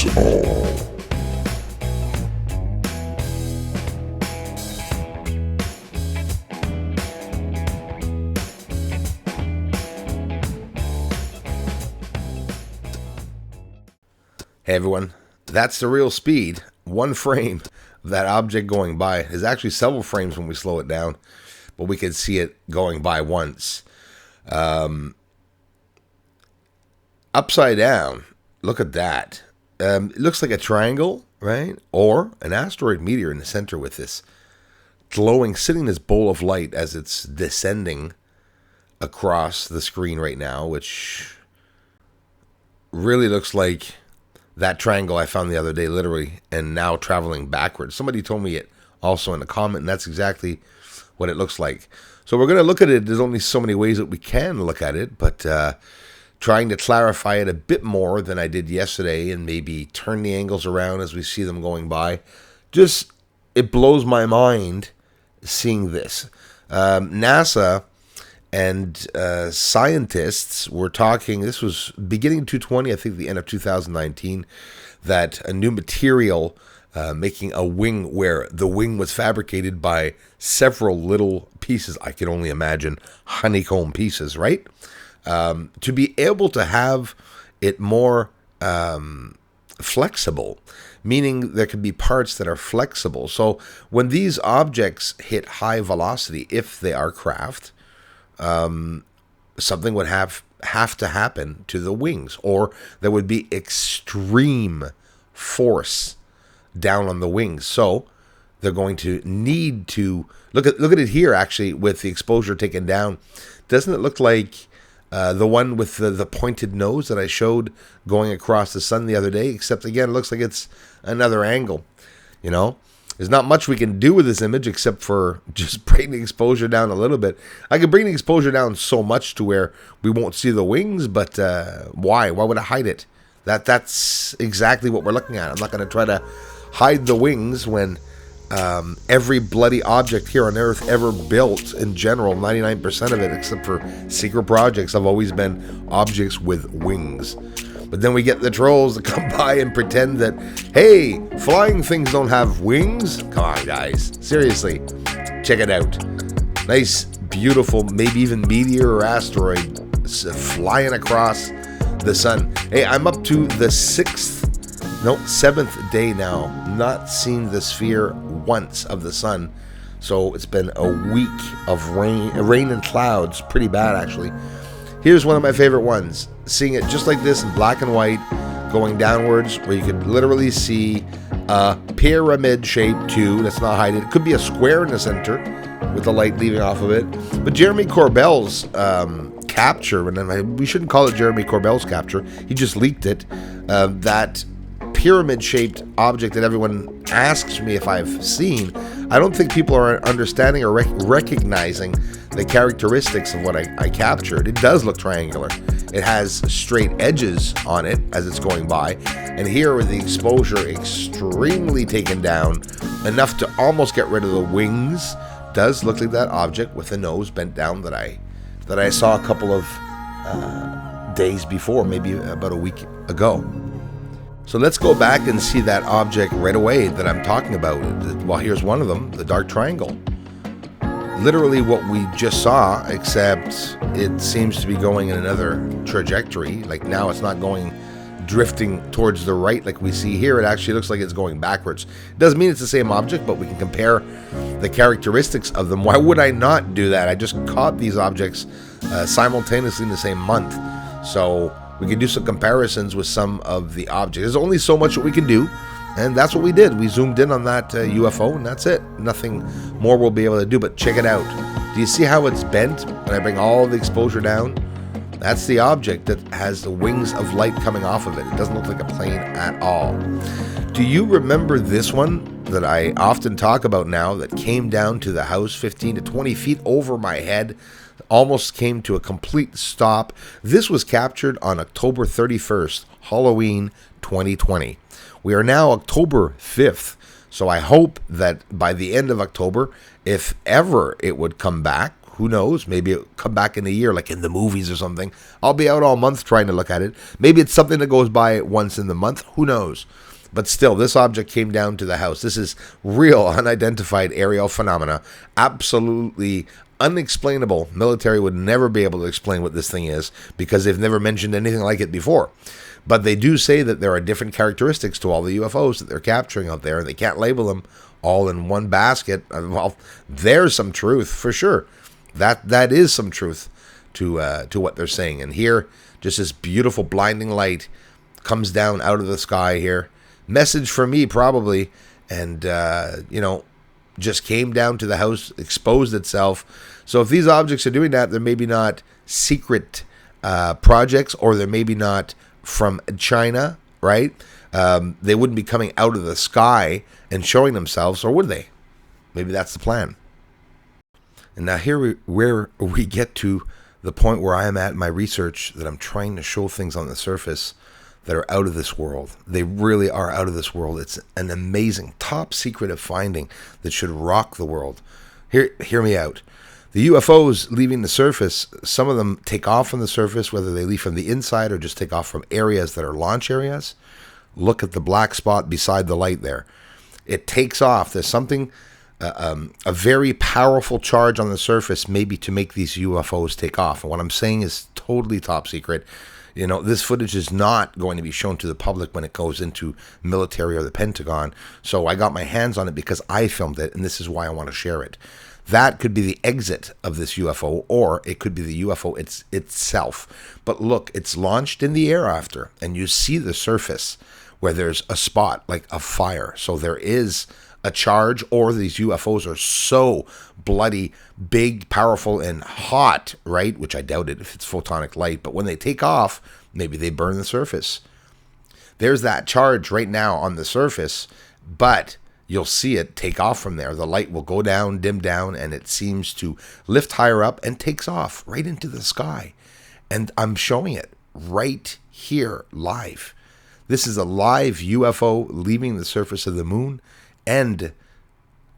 wings and all. Hey everyone, that's the real speed. One frame of that object going by is actually several frames when we slow it down, but we can see it going by once. Upside down, look at that. It looks like a triangle, right? Or an asteroid meteor in the center with this glowing, sitting in this bowl of light as it's descending across the screen right now, which really looks like that triangle I found the other day, literally, and now traveling backwards. Somebody told me it also in a comment, and that's exactly what it looks like. So we're going to look at it. There's only so many ways that we can look at it, but trying to clarify it a bit more than I did yesterday and maybe turn the angles around as we see them going by. Just, it blows my mind seeing this. NASA and scientists were talking, this was beginning 2020, I think the end of 2019, that a new material making a wing where the wing was fabricated by several little pieces, I can only imagine honeycomb pieces, right? To be able to have it more flexible, meaning there can be parts that are flexible. So when these objects hit high velocity, if they are craft, something would have to happen to the wings, or there would be extreme force down on the wings. So they're going to need to look at it here, actually, with the exposure taken down. Doesn't it look like the one with the pointed nose that I showed going across the sun the other day? Except again, it looks like it's another angle. You know, there's not much we can do with this image except for just bring the exposure down a little bit. I could bring the exposure down so much to where we won't see the wings, but why? Why would I hide it? That's exactly what we're looking at. I'm not going to try to hide the wings when every bloody object here on Earth ever built in general, 99% of it, except for secret projects, have always been objects with wings. But then we get the trolls that come by and pretend that, hey, flying things don't have wings. Come on, guys. Seriously. Check it out. Nice, beautiful, maybe even meteor or asteroid flying across the sun. Hey, I'm up to the seventh day now, not seen the sphere once of the sun. So it's been a week of rain and clouds. Pretty bad, actually. Here's one of my favorite ones. Seeing it just like this in black and white, going downwards, where you could literally see a pyramid shape too. Let's not hide it. It could be a square in the center with the light leaving off of it. But Jeremy Corbell's capture, and then we shouldn't call it Jeremy Corbell's capture. He just leaked it. That pyramid-shaped object that everyone asks me if I've seen, I don't think people are understanding or recognizing the characteristics of what I captured. It does look triangular. It has straight edges on it as it's going by, and here with the exposure extremely taken down, enough to almost get rid of the wings, does look like that object with the nose bent down that I saw a couple of days before, maybe about a week ago. So let's go back and see that object right away that I'm talking about. Well, here's one of them, the dark triangle. Literally what we just saw, except it seems to be going in another trajectory. Like now it's not going drifting towards the right like we see here. It actually looks like it's going backwards. It doesn't mean it's the same object, but we can compare the characteristics of them. Why would I not do that? I just caught these objects simultaneously in the same month. So we can do some comparisons with some of the objects. There's only so much that we can do, and that's what we did. We zoomed in on that UFO, and that's it. Nothing more we'll be able to do, but check it out. Do you see how it's bent when I bring all the exposure down? That's the object that has the wings of light coming off of it. It doesn't look like a plane at all. Do you remember this one that I often talk about now that came down to the house 15 to 20 feet over my head? Almost came to a complete stop. This was captured on October 31st, Halloween 2020. We are now October 5th, so I hope that by the end of October, if ever it would come back, Who knows? Maybe it'll come back in a year, like in the movies or something. I'll be out all month trying to look at it. Maybe it's something that goes by once in the month. Who knows? But still, this object came down to the house. This is real unidentified aerial phenomena. Absolutely unexplainable. Military would never be able to explain what this thing is because they've never mentioned anything like it before. But they do say that there are different characteristics to all the UFOs that they're capturing out there, and they can't label them all in one basket. Well, there's some truth for sure. That is some truth to what they're saying. And here, just this beautiful blinding light comes down out of the sky here. Message for me probably, and just came down to the house, exposed itself. So if these objects are doing that, they're maybe not secret projects, or they're maybe not from China, right? They wouldn't be coming out of the sky and showing themselves, or would they? Maybe that's the plan. And now here where we get to the point where I am at in my research, that I'm trying to show things on the surface that are out of this world. They really are out of this world. It's an amazing, top secret finding that should rock the world. Hear me out. The UFOs leaving the surface, some of them take off from the surface, whether they leave from the inside or just take off from areas that are launch areas. Look at the black spot beside the light there. It takes off. There's something, a very powerful charge on the surface, maybe to make these UFOs take off. And what I'm saying is totally top secret. This footage is not going to be shown to the public when it goes into military or the Pentagon. So I got my hands on it because I filmed it, and this is why I want to share it. That could be the exit of this UFO, or it could be the UFO itself. But look, it's launched in the air after, and you see the surface where there's a spot like a fire. So there is a charge, or these UFOs are so bloody, big, powerful, and hot, right? Which I doubt it if it's photonic light. But when they take off, maybe they burn the surface. There's that charge right now on the surface, but you'll see it take off from there. The light will go down, dim down, and it seems to lift higher up and takes off right into the sky. And I'm showing it right here live. This is a live UFO leaving the surface of the moon, and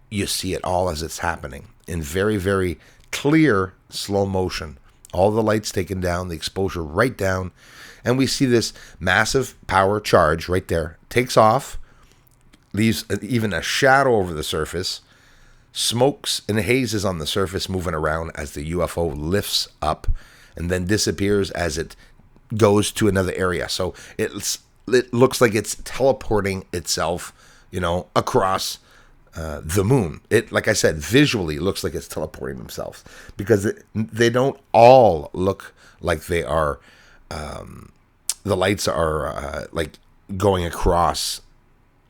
you see it all as it's happening in very, very clear slow motion. All the lights taken down, the exposure right down, and we see this massive power charge right there. Takes off, leaves even a shadow over the surface, smokes and hazes on the surface moving around as the UFO lifts up, and then disappears as it goes to another area. So it looks like it's teleporting itself, across the moon. It, like I said, visually looks like it's teleporting themselves, because they don't all look like they are. The lights are like going across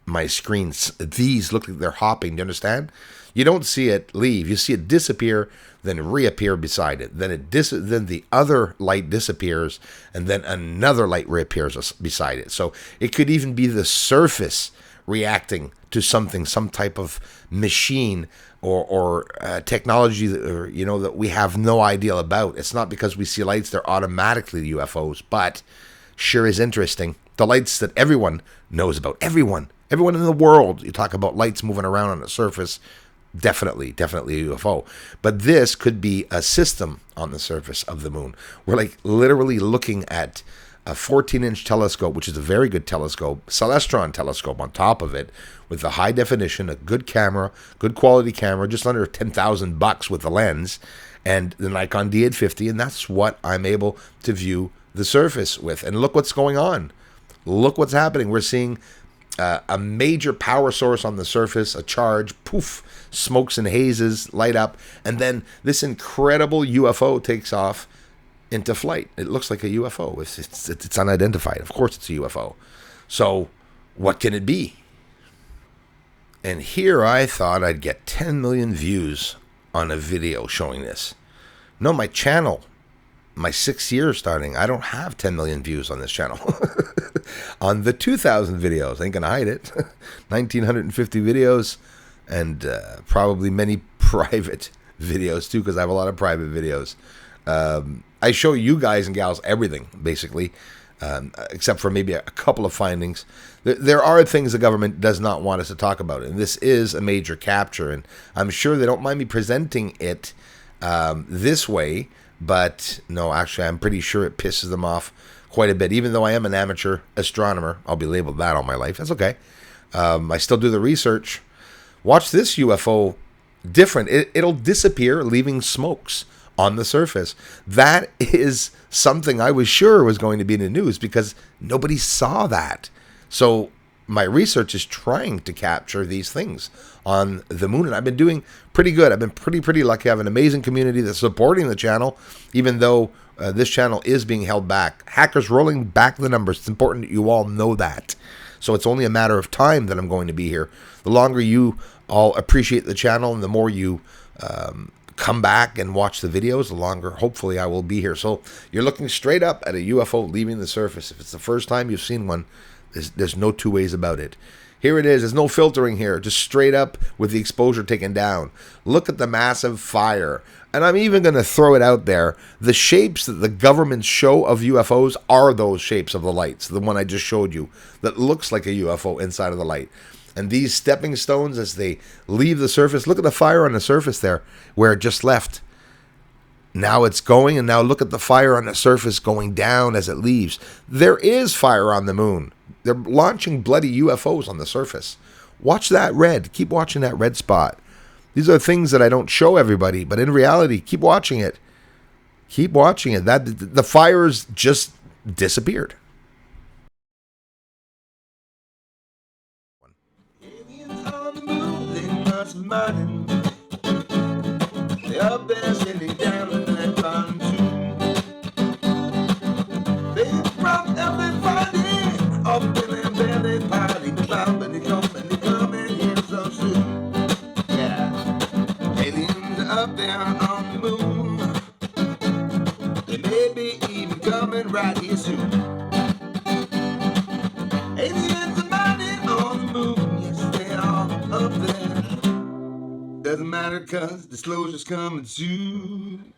my screens. These look like they're hopping. Do you understand? You don't see it leave. You see it disappear, then reappear beside it. Then then the other light disappears, and then another light reappears beside it. So it could even be the surface reacting to something, some type of machine or technology that we have no idea about. It's not because we see lights they're automatically UFOs, but sure is interesting. The lights that everyone knows about, everyone in the world, you talk about lights moving around on the surface, definitely a UFO. But this could be a system on the surface of the moon. We're like literally looking at a 14-inch telescope, which is a very good telescope, Celestron telescope on top of it, with a high definition, a good camera, good quality camera, just under $10,000 with the lens, and the Nikon D850, and that's what I'm able to view the surface with. And look what's going on. Look what's happening. We're seeing a major power source on the surface, a charge, poof, smokes and hazes, light up, and then this incredible UFO takes off into flight. It looks like a UFO. It's unidentified. Of course it's a UFO. So what can it be? And here I thought I'd get 10 million views on a video showing this. No, my channel, my 6 years starting, I don't have 10 million views on this channel. On the 2,000 videos, I ain't gonna hide it. 1,950 videos, and probably many private videos too, because I have a lot of private videos. I show you guys and gals everything, basically, except for maybe a couple of findings. There are things the government does not want us to talk about, and this is a major capture, and I'm sure they don't mind me presenting it this way. But no, actually, I'm pretty sure it pisses them off quite a bit. Even though I am an amateur astronomer, I'll be labeled that all my life. That's okay. I still do the research. Watch this UFO different. It'll disappear, leaving smokes on the surface. That is something I was sure was going to be in the news because nobody saw that. So my research is trying to capture these things on the moon, and I've been doing pretty good. I've been pretty lucky. I have an amazing community that's supporting the channel, even though this channel is being held back. Hackers rolling back the numbers. It's important that you all know that. So it's only a matter of time that I'm going to be here. The longer you all appreciate the channel and the more you come back and watch the videos, the longer hopefully I will be here. So you're looking straight up at a UFO leaving the surface. If it's the first time you've seen one, there's no two ways about it. Here it is. There's no filtering here. Just straight up with the exposure taken down. Look at the massive fire. And I'm even going to throw it out there. The shapes that the government show of UFOs are those shapes of the lights. The one I just showed you that looks like a UFO inside of the light. And these stepping stones as they leave the surface. Look at the fire on the surface there where it just left. Now it's going, and now look at the fire on the surface going down as it leaves. There is fire on the moon. They're launching bloody UFOs on the surface. Watch that red. Keep watching that red spot. These are things that I don't show everybody, but in reality, keep watching it. Keep watching it. The fires just disappeared. Aliens on the moon, they must be mining. They're up there sitting down in that pontoon. They brought everybody up in their belly party cloud, but they coming here so soon. Yeah, aliens are up there on the moon. They may be even coming right here soon. Aliens are mining on the moon, yes they are up there. Doesn't matter cause disclosure's coming soon.